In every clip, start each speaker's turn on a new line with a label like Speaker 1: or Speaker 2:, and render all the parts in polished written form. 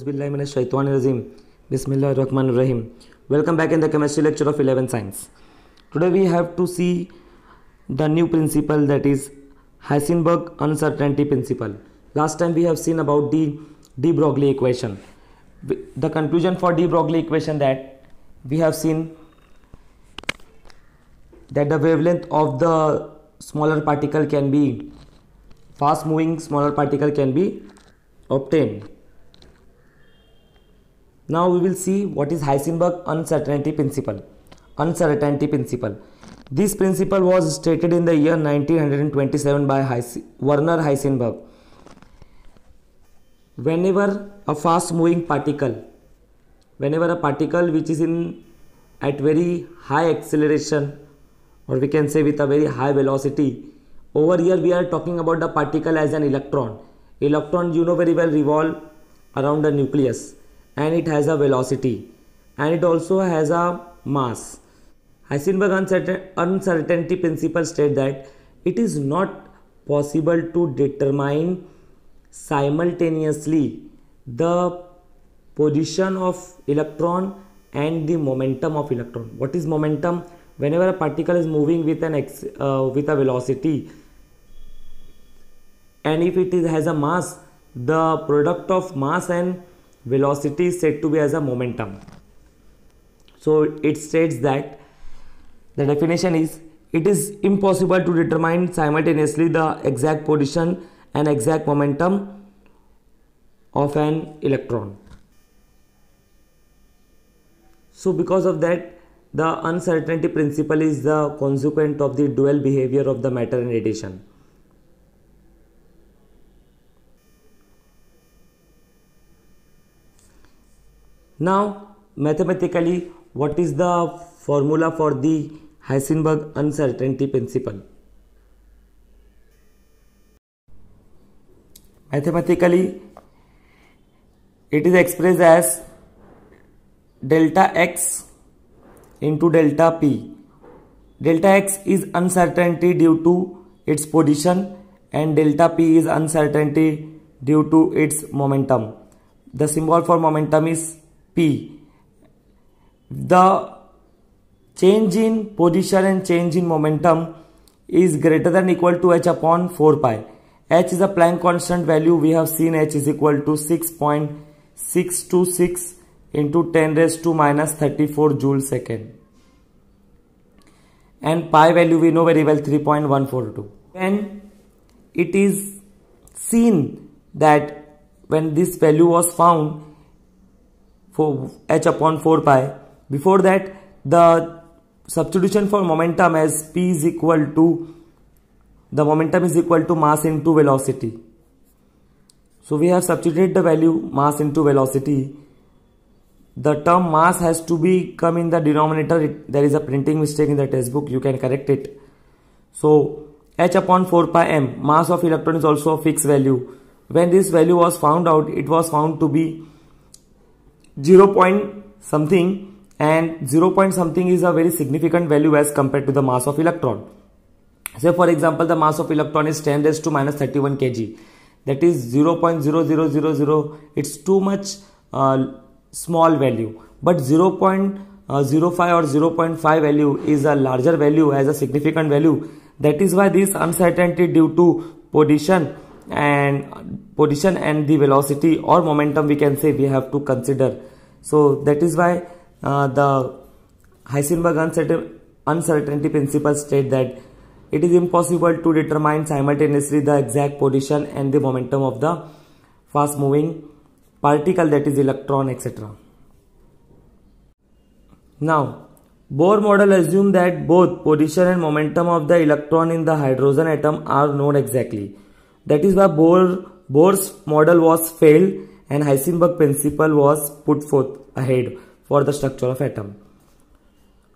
Speaker 1: Auzubillahiminash-shaytanir-rajeem. Bismillahir-Rahmanir-Rahim. Welcome back in the chemistry lecture of 11th science. Today we have to see the new principle, that is Heisenberg uncertainty principle. Last time we have seen about the de Broglie equation. The conclusion for de Broglie equation, that we have seen that the wavelength of the smaller particle can be, fast moving smaller particle can be obtained. Now we will see what is Heisenberg uncertainty principle. This principle was stated in the year 1927 by Werner Heisenberg. Whenever a fast moving particle, whenever a particle which is at very high acceleration, or we can say with a very high velocity, over here we are talking about the particle as an electron. Electron, you know very well, revolve around the nucleus, and it has a velocity and it also has a mass. Heisenberg uncertainty principle states that it is not possible to determine simultaneously the position of electron and the momentum of electron. What is momentum? Whenever a particle is moving with a velocity, and if it has a mass, the product of mass and velocity is said to be as a momentum. So it states that the definition is, it is impossible to determine simultaneously the exact position and exact momentum of an electron. So because of that, the uncertainty principle is the consequent of the dual behavior of the matter and radiation. Now, mathematically, what is the formula for the Heisenberg uncertainty principle? Mathematically, it is expressed as delta x into delta p. Delta x is uncertainty due to its position and delta p is uncertainty due to its momentum. The symbol for momentum is P. The change in position and change in momentum is greater than equal to h upon 4 pi. H is a Planck constant value. We have seen h is equal to 6.626 into 10 raised to minus 34 joule second. And pi value we know very well, 3.142. And it is seen that when this value was found for h upon 4 pi, before that the substitution for momentum as p is equal to, the momentum is equal to mass into velocity. So we have substituted the value mass into velocity. The term mass has to be come in the denominator. There is a printing mistake in the textbook, you can correct it. So h upon 4 pi m, mass of electron, is also a fixed value. When this value was found out, it was found to be 0 point something, and 0 point something is a very significant value as compared to the mass of electron. Say for example, the mass of electron is 10 raised to minus 31 kg. That is 0.0000. It's too much small value. But 0.05 or 0.5 value is a larger value, as a significant value. That is why this uncertainty due to position and the velocity or momentum, we can say, we have to consider. So that is why the Heisenberg uncertainty principle state that it is impossible to determine simultaneously the exact position and the momentum of the fast moving particle, that is electron, etc. Now, Bohr model assumes that both position and momentum of the electron in the hydrogen atom are known exactly. That is why Bohr's model was failed and Heisenberg principle was put forth ahead for the structure of atom,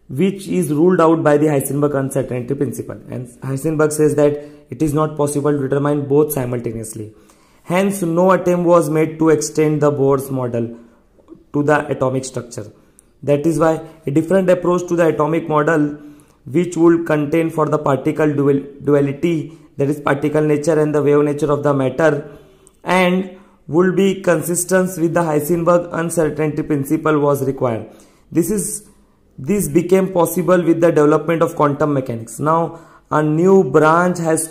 Speaker 1: which is ruled out by the Heisenberg uncertainty principle. And Heisenberg says that it is not possible to determine both simultaneously. Hence, no attempt was made to extend the Bohr's model to the atomic structure. That is why a different approach to the atomic model, which would contain for the particle duality, that is particle nature and the wave nature of the matter, and would be consistent with the Heisenberg uncertainty principle was required. This became possible with the development of quantum mechanics. Now a new branch has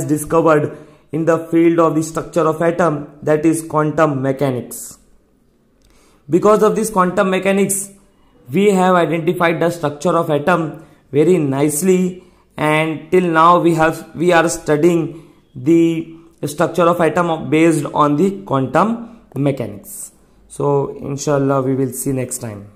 Speaker 1: discovered in the field of the structure of atom, that is quantum mechanics. Because of this quantum mechanics, we have identified the structure of atom very nicely, and till now we are studying the structure of atom based on the quantum mechanics. So inshallah we will see next time.